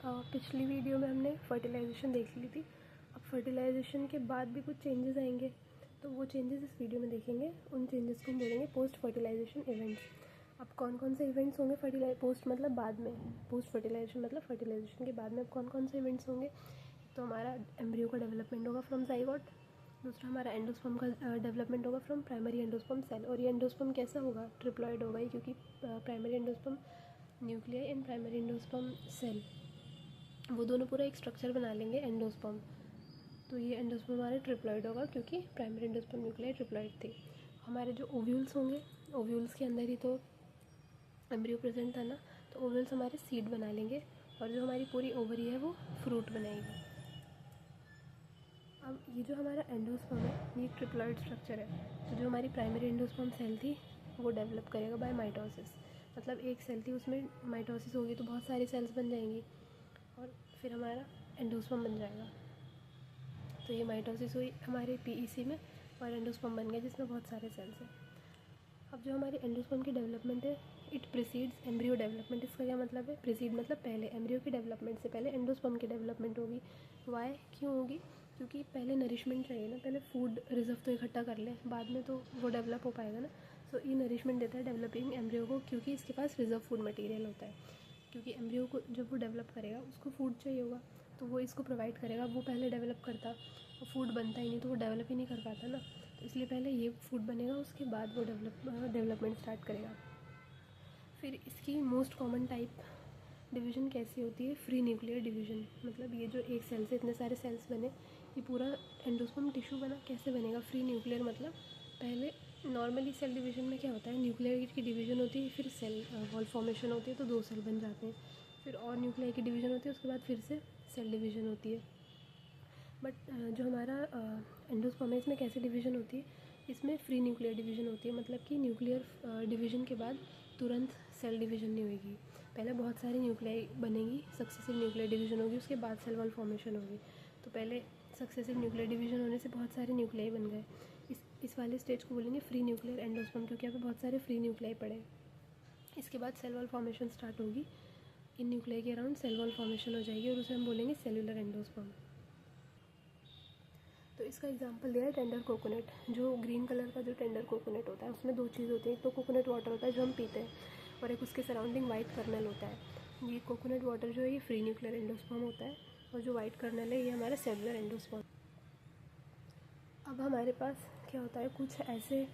पिछली वीडियो में हमने फर्टिलाइजेशन देख ली थी। अब फर्टिलाइजेशन के बाद भी कुछ चेंजेस आएंगे, तो वो चेंजेस इस वीडियो में देखेंगे। उन चेंजेस को हम बोलेंगे पोस्ट फर्टिलाइजेशन इवेंट्स। अब कौन कौन से इवेंट्स होंगे पोस्ट मतलब बाद में, पोस्ट फर्टिलाइजेशन मतलब फर्टिलाइजेशन के बाद में अब कौन कौन से इवेंट्स होंगे। तो हमारा एम्ब्रियो का डेवलपमेंट होगा फ्रॉम जाइगोट। दूसरा हमारा एंडोस्पर्म का डेवलपमेंट होगा फ्रॉम प्राइमरी एंडोस्पर्म सेल। और ये एंडोस्पर्म कैसा होगा? ट्रिप्लॉइड होगा ही, क्योंकि primary endosperm nuclear and primary endosperm cell, वो दोनों पूरा एक स्ट्रक्चर बना लेंगे एंडोस्पर्म। तो ये एंडोस्पर्म हमारा ट्रिप्लॉइड होगा, क्योंकि प्राइमरी एंडोस्पर्म न्यूक्लियर ट्रिप्लॉइड थे। हमारे जो ओव्यूल्स होंगे, ओव्यूल्स के अंदर ही तो एम्ब्रियो प्रेजेंट था ना, तो ओव्यूल्स हमारे सीड बना लेंगे और जो हमारी पूरी ओवरी है वो फ्रूट बनाएगी। अब ये जो हमारा एंडोस्पर्म है, ये ट्रिप्लॉइड स्ट्रक्चर है। तो जो हमारी प्राइमरी एंडोस्पर्म सेल थी वो डेवलप करेगा बाय माइटोसिस। मतलब एक सेल थी, उसमें माइटोसिस होगी तो बहुत सारी सेल्स बन जाएंगी और फिर हमारा एंडोस्पर्म बन जाएगा। तो ये माइटोसिस हुई हमारे पीईसी में और एंडोस्पर्म बन गया जिसमें बहुत सारे सेल्स हैं। अब जो हमारी एंडोस्पर्म की डेवलपमेंट है, इट प्रिसीड्स एम्ब्रियो डेवलपमेंट। इसका क्या मतलब है? प्रिसीड मतलब पहले, एम्ब्रियो की डेवलपमेंट से पहले एंडोस्पर्म की डेवलपमेंट होगी। वाई? क्यों होगी? क्योंकि पहले नरिशमेंट चाहिए ना, पहले फूड रिजर्व तो इकट्ठा कर ले, बाद में तो वो डेवलप हो पाएगा ना। सो ये नरिशमेंट देता है डेवलपिंग एम्ब्रियो को, क्योंकि इसके पास रिजर्व फूड मटेरियल होता है। क्योंकि एम्ब्रियो को जब वो डेवलप करेगा उसको फूड चाहिए होगा, तो वो इसको प्रोवाइड करेगा। वो पहले डेवलप करता, वो फूड बनता ही नहीं तो वो डेवलप ही नहीं कर पाता ना। तो इसलिए पहले ये फूड बनेगा, उसके बाद वो डेवलपमेंट स्टार्ट करेगा। फिर इसकी मोस्ट कॉमन टाइप डिवीज़न कैसी होती है? Free nuclear division. मतलब ये जो एक सेल से इतने सारे सेल्स बने, ये पूरा एंडोस्पर्म टिश्यू बना, कैसे बनेगा? फ्री न्यूक्लियर मतलब पहले नॉर्मली सेल डिवीज़न में क्या होता है? न्यूक्लियर की डिवीज़न होती है, फिर सेल वॉल फॉर्मेशन होती है तो 2 सेल बन जाते हैं, फिर और न्यूक्लियर की डिवीज़न होती है, उसके बाद फिर से सेल डिवीज़न होती है। बट जो हमारा एंडोस्पर्म है, इसमें कैसे डिवीज़न होती है? इसमें फ्री न्यूक्लियर डिवीज़न होती है। मतलब कि न्यूक्लियर डिवीज़न के बाद तुरंत सेल डिवीज़न नहीं होगी, पहले बहुत सारी न्यूक्लियाई बनेगी, सक्सेसिव न्यूक्लियर डिवीज़न होगी, उसके बाद सेल वॉल फॉर्मेशन होगी। तो पहले सक्सेसिव न्यूक्लियर डिवीज़न होने से बहुत सारे न्यूक्लियाई बन गए। इस वाले स्टेज को बोलेंगे फ्री न्यूक्लियर एंडोस्पर्म, क्योंकि यहाँ पे बहुत सारे फ्री न्यूक्लियाई पड़े। इसके बाद सेल वॉल फॉर्मेशन स्टार्ट होगी, इन न्यूक्लियाई के अराउंड सेल वॉल फॉर्मेशन हो जाएगी और उसे हम बोलेंगे सेलुलर एंडोस्पर्म। तो इसका एग्जांपल दिया है टेंडर कोकोनट। जो ग्रीन कलर का जो टेंडर कोकोनट होता है, उसमें 2 चीज़ होती है। एक तो कोकोनट वाटर होता है जो हम पीते हैं, और एक उसके सराउंडिंग वाइट कर्नल होता है। ये कोकोनट वाटर जो है ये फ्री न्यूक्लियर एंडोस्पर्म होता है, और जो वाइट कर्नल है ये हमारा सेलुलर एंडोस्पर्म। अब हमारे पास क्या होता है, कुछ ऐसे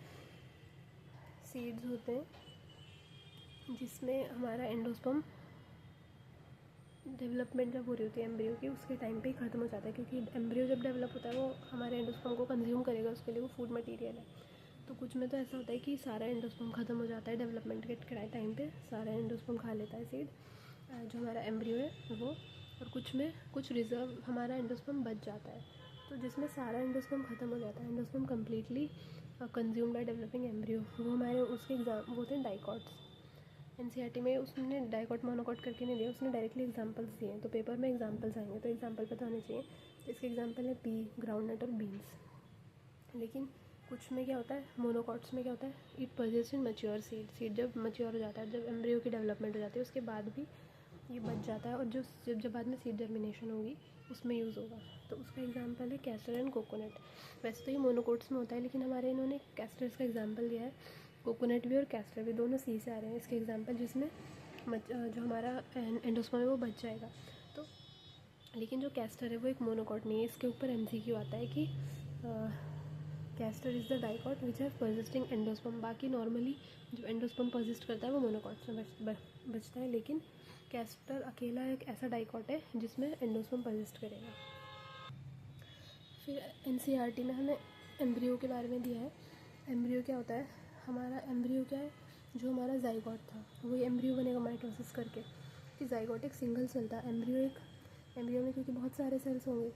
सीड्स होते हैं जिसमें हमारा एंडोस्पर्म डेवलपमेंट जब हो रही होती है एम्ब्रियो की, उसके टाइम पे ही ख़त्म हो जाता है। क्योंकि एम्ब्रियो जब डेवलप होता है वो हमारे एंडोस्पर्म को कंज्यूम करेगा, उसके लिए वो फूड मटेरियल है। तो कुछ में तो ऐसा होता है कि सारा एंडोस्पर्म ख़त्म हो जाता है डेवलपमेंट के टाइम पे, सारा एंडोस्पर्म खा लेता है सीड जो हमारा एम्ब्रियो है वो। और कुछ में कुछ रिजर्व हमारा एंडोस्पर्म बच जाता है। तो जिसमें सारा एंडोस्पर्म ख़त्म हो जाता है, endosperm completely consume by developing embryo, वो हमारे उसके एग्जाम वो होते हैं डाइकॉट्स। एनसीईआरटी में उसने डाइकॉट मोनोकॉट करके नहीं दिया, उसने डायरेक्टली एग्जांपल्स दिए हैं। तो पेपर में एग्जांपल्स आएंगे तो एग्जांपल पता होने चाहिए। तो इसके एग्जांपल है पी, ग्राउंडनट और बीन्स। लेकिन कुछ में क्या होता है, मोनोकॉट्स में क्या होता है, it persist in mature seed जब मैच्योर हो जाता है, जब एम्ब्रियो की डेवलपमेंट हो जाती है, उसके बाद भी ये बच जाता है, और जो जब बाद में सीड जर्मिनेशन होगी उसमें यूज़ होगा। तो उसका एग्जांपल है कैस्टर एंड कोकोनट। वैसे तो ये मोनोकोट्स में होता है, लेकिन हमारे इन्होंने कैस्टर्स का एग्जांपल दिया है। कोकोनट भी और कैस्टर भी दोनों सी से आ रहे हैं इसके एग्जांपल, जिसमें जो हमारा एंडोस्पर्म है वो बच जाएगा। तो लेकिन जो कैस्टर है वो एक मोनोकॉट नहीं है। इसके ऊपर एमसीक्यू आता है कि castor is the dicot which have persisting endosperm. बाकी नॉर्मली जो एंडोस्पर्म परसिस्ट करता है वो मोनोकॉट्स में बचता है, लेकिन कैस्टर अकेला एक ऐसा डाइकॉट है जिसमें एंडोस्पर्म परसिस्ट करेगा। फिर एनसीईआरटी में हमें एम्ब्रियो के बारे में दिया है। एम्ब्रियो क्या होता है? हमारा एम्ब्रियो क्या है, जो हमारा जाइगोट था वही एम्ब्रियो बनेगा माइटोसिस करके। कि जाइगोट एक सिंगल सेल था, एम्ब्रियो में क्योंकि बहुत सारे सेल्स होंगे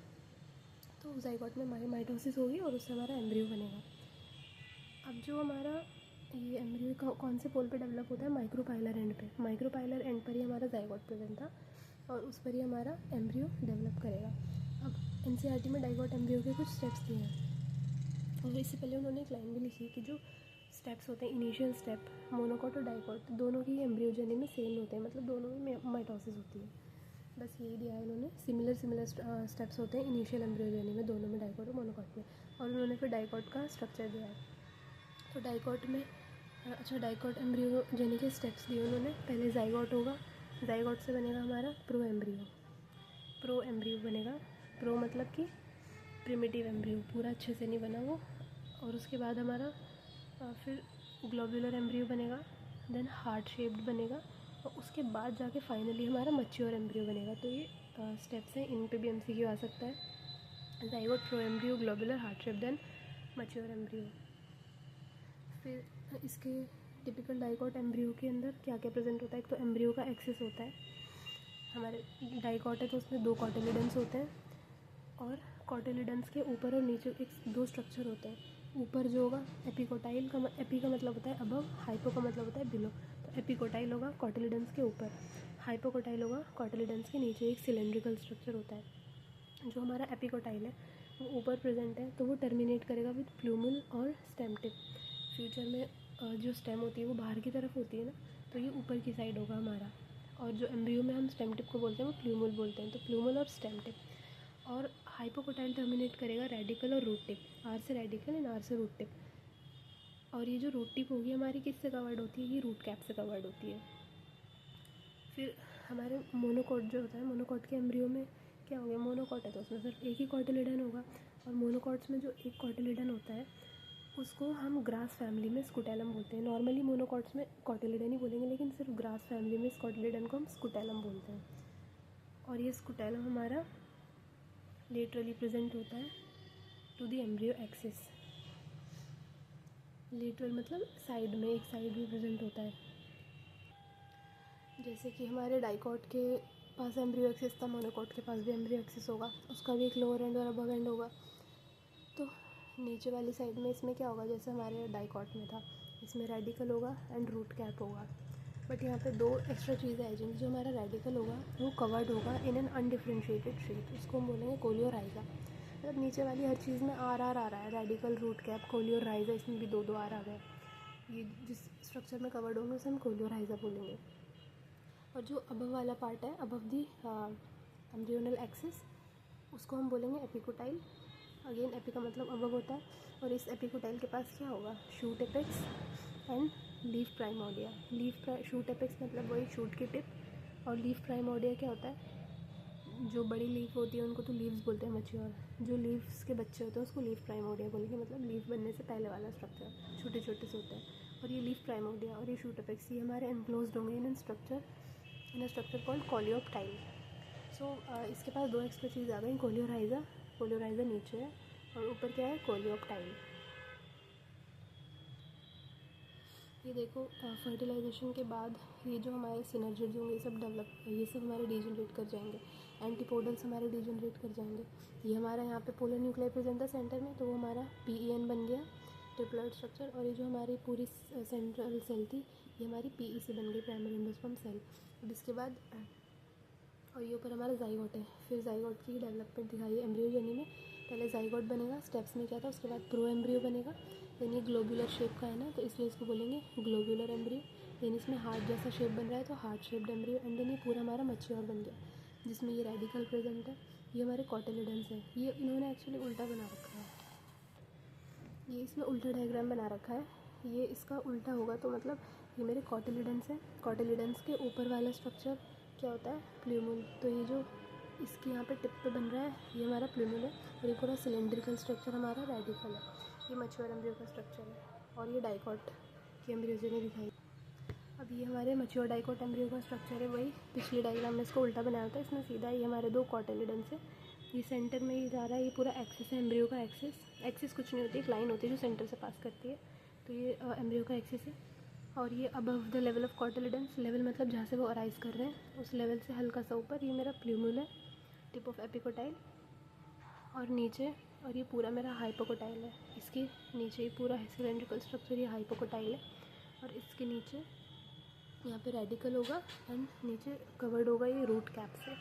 तो जाइगोट में माइटोसिस होगी और उससे हमारा एम्ब्रियो बनेगा। अब जो हमारा ये एम्ब्रियो कौन से पोल पे डेवलप होता है? माइक्रोपाइलर एंड पे। माइक्रोपाइलर एंड पर ही हमारा जाइगोट प्रेजेंट था और उस पर ही हमारा एम्ब्रियो डेवलप करेगा। अब एनसीईआरटी में डाइगोट एम्ब्रियो के कुछ स्टेप्स दिए हैं, और इससे पहले उन्होंने एक लाइन भी लिखी कि जो स्टेप्स होते हैं, इनिशियल स्टेप मोनोकॉट और डाइकॉट दोनों की एम्ब्रियोजेनी में सेम होते हैं, मतलब दोनों में माइटोसिस होती है। बस यही दिया है उन्होंने। सिमिलर स्टेप्स होते हैं इनिशियल एम्ब्रियोजेनी में, दोनों में, डाइकोट और मोनोकॉट में। और उन्होंने फिर डाइकोट का स्ट्रक्चर दिया है। तो डाइकोट में डाइकोट एम्ब्रियोजेनी के स्टेप्स दिए उन्होंने। पहले जाइगोट होगा, जाइगोट से बनेगा हमारा प्रो एम्ब्रियो बनेगा। प्रो मतलब कि प्रिमिटिव एम्ब्रियो, पूरा अच्छे से नहीं बना वो। और उसके बाद हमारा फिर ग्लोब्यूलर एम्ब्रियो बनेगा, देन हार्ट शेप्ड बनेगा, और उसके बाद जाके फाइनली हमारा मैच्योर एम्ब्रियो बनेगा। तो ये स्टेप्स हैं, इन पे भी MCQ आ सकता है। Zygote, pro embryo, globular, heart shape, then mature embryo. फिर इसके टिपिकल डाइकोट एम्ब्रियो के अंदर क्या क्या प्रेजेंट होता है? एक तो एम्ब्रियो का एक्सिस होता है। हमारे डाइकोट है तो उसमें 2 कॉटिलिडन्स होते हैं, और कॉटिलिडन्स के ऊपर और नीचे 2 स्ट्रक्चर होते हैं। ऊपर जो होगा एपिकोटाइल का, एपी का मतलब होता है अबव, हाइपो का मतलब होता है बिलो। तो एपिकोटाइल होगा कॉटिलिडन्स के ऊपर, हाइपोकोटाइल होगा कॉटिलिडन्स के नीचे। एक सिलेंड्रिकल स्ट्रक्चर होता है। जो हमारा एपिकोटाइल है वो ऊपर प्रेजेंट है, तो वो टर्मिनेट करेगा विद प्लूमल और स्टेम टिप। फ्यूचर में जो स्टेम होती है वो बाहर की तरफ होती है ना, तो ये ऊपर की साइड होगा हमारा। और जो एम्ब्रियो में हम स्टेम टिप को बोलते हैं वो प्लूमल बोलते हैं, तो प्लूमल और स्टेम टिप। और हाइपोकोटाइल टर्मिनेट करेगा रेडिकल और रूट टिप, आर से रेडिकल एंड आर से रूट टिप। और ये जो रूट टिप होगी हमारी किससे कवर्ड होती है? ये रूट कैप से कवर्ड होती है। फिर हमारे मोनोकॉट जो होता है, मोनोकॉट के एम्ब्रियो में क्या हो गया? मोनोकॉट है तो उसमें सिर्फ एक ही कॉटिलिडन होगा। और मोनोकॉट्स में जो एक कॉटिलिडन होता है उसको हम ग्रास फैमिली में स्कुटेलम बोलते हैं। नॉर्मली मोनोकॉट्स में कॉटिलिडन ही बोलेंगे, लेकिन सिर्फ ग्रास फैमिली में इस कॉटिलिडन को हम स्कुटेलम बोलते हैं। और ये स्कुटेलम हमारा लेटरली प्रेजेंट होता है to the embryo axis. Lateral मतलब साइड में, एक साइड में प्रेजेंट होता है। जैसे कि हमारे डाइकोट के पास एम्ब्रियो एक्सिस था, मोनोकॉट के पास भी एम्ब्रियो एक्सिस होगा, उसका भी एक लोअर एंड और अबव एंड होगा। तो नीचे वाली साइड में इसमें क्या होगा? जैसे हमारे डाइकोट में था, इसमें रेडिकल होगा एंड रूट कैप होगा। बट यहाँ पे 2 एक्स्ट्रा चीज़ें आ जाएंगी। जो हमारा रेडिकल होगा वो कवर्ड होगा इन एन अनडिफ्रेंशिएटेड शेप, उसको हम बोलेंगे कोलियोराइजा। मतलब नीचे वाली हर चीज़ में आर आ रहा है, रेडिकल, रूट कैप, कोलियोराइजा, इसमें भी 2 आर आ गए। ये जिस स्ट्रक्चर में कवर्ड होंगे उसे हम कोलियोराइजा बोलेंगे। और जो अबव वाला पार्ट है, अबव दी एम्ब्रियोनल एक्सिस, उसको हम बोलेंगे एपिकोटाइल। अगेन एपी का मतलब अबव होता है। और इस एपिकोटाइल के पास क्या होगा? Shoot apex and leaf primordia. Shoot apex मतलब वही शूट की टिप, और लीफ प्राइमोर्डिया क्या होता है? जो बड़ी लीफ होती है उनको तो लीव्स बोलते हैं मैच्योर, जो लीव्स के बच्चे होते हैं उसको लीफ प्राइमोर्डिया बोलेंगे। मतलब लीफ बनने से पहले वाला स्ट्रक्चर, छोटे छोटे से होते हैं। और ये लीफ प्राइमोर्डिया और ये शूट एपेक्स, ये हमारे एनक्लोज्ड होंगे इन अ स्ट्रक्चर कॉल्ड कोलियोप्टाइल। सो इसके पास 2 एक्स्ट्रा चीज़ आ गई, कोलियोराइजा नीचे है और ऊपर क्या है? कोलियोप्टाइल। ये देखो, फर्टिलाइजेशन के बाद ये जो हमारे सिनर्जिड्स होंगे ये सब हमारे डीजनरेट कर जाएंगे। एंटीपोडल्स हमारे डीजनरेट कर जाएंगे। ये हमारा यहाँ पे पोलर न्यूक्लियर प्रेजेंट था सेंटर में, तो वो हमारा PEN बन गया, ट्रिप्लॉइड स्ट्रक्चर। और ये जो हमारी पूरी सेंट्रल सेल थी ये हमारी PEC बन गई, प्राइमरी एंडोस्पर्म सेल। अब इसके बाद और ये ऊपर हमारा जाइगोट है। फिर जाइगोट की डेवलपमेंट दिखाई है एम्ब्रियोजेनी में। पहले जाइगोट बनेगा, स्टेप्स में क्या था, उसके बाद प्रो एम्ब्रियो बनेगा। देन ये ग्लोबुलर शेप का है ना, तो इसलिए इसको बोलेंगे ग्लोबुलर एम्ब्रियो। देन इसमें हार्ट जैसा शेप बन रहा है तो heart shaped embryo. And then ये पूरा हमारा मैच्योर बन गया, जिसमें ये रेडिकल प्रेजेंट है। ये हमारे कॉटिलिडन्स हैं। ये इन्होंने एक्चुअली उल्टा बना रखा है, ये इसमें उल्टा डायग्राम बना रखा है। ये इसका उल्टा होगा तो मतलब ये मेरे कॉटिलिडन्स हैं। कॉटिलिडन्स के ऊपर वाला स्ट्रक्चर क्या होता है? प्लूमल। तो ये जो इसके यहाँ पे टिप पे बन रहा है ये हमारा प्लूमल है। और ये पूरा सिलेंड्रिकल स्ट्रक्चर हमारा रेडिकल है। ये मैच्योर एम्ब्रियो का स्ट्रक्चर है। और ये डाइकोट की एम्ब्रियोजेनी दिखाई। अब ये हमारे मैच्योर डाइकोट एम्ब्रियो का स्ट्रक्चर है, वही पिछले डायग्राम में इसको उल्टा बनाया होता है। इसमें सीधा ये हमारे 2 कॉटिलिडन्स है। ये सेंटर में ही जा रहा है, ये पूरा एक्सिस है एम्ब्रियो का। एक्सिस कुछ नहीं होती, एक लाइन होती है जो सेंटर से पास करती है। तो ये एम्ब्रियो का एक्सिस है। और ये above the level of cotyledons, level मतलब जहाँ से वो अराइज कर रहे हैं उस लेवल से हल्का सा ऊपर ये मेरा प्लूमल है, टिप ऑफ एपिकोटाइल। और नीचे, और ये पूरा मेरा हाइपोकोटाइल है। इसके नीचे ये पूरा सिलेंड्रिकल स्ट्रक्चर ये हाइपोकोटाइल है। और इसके नीचे यहाँ पे रेडिकल होगा एंड नीचे कवर्ड होगा ये रूट कैप से।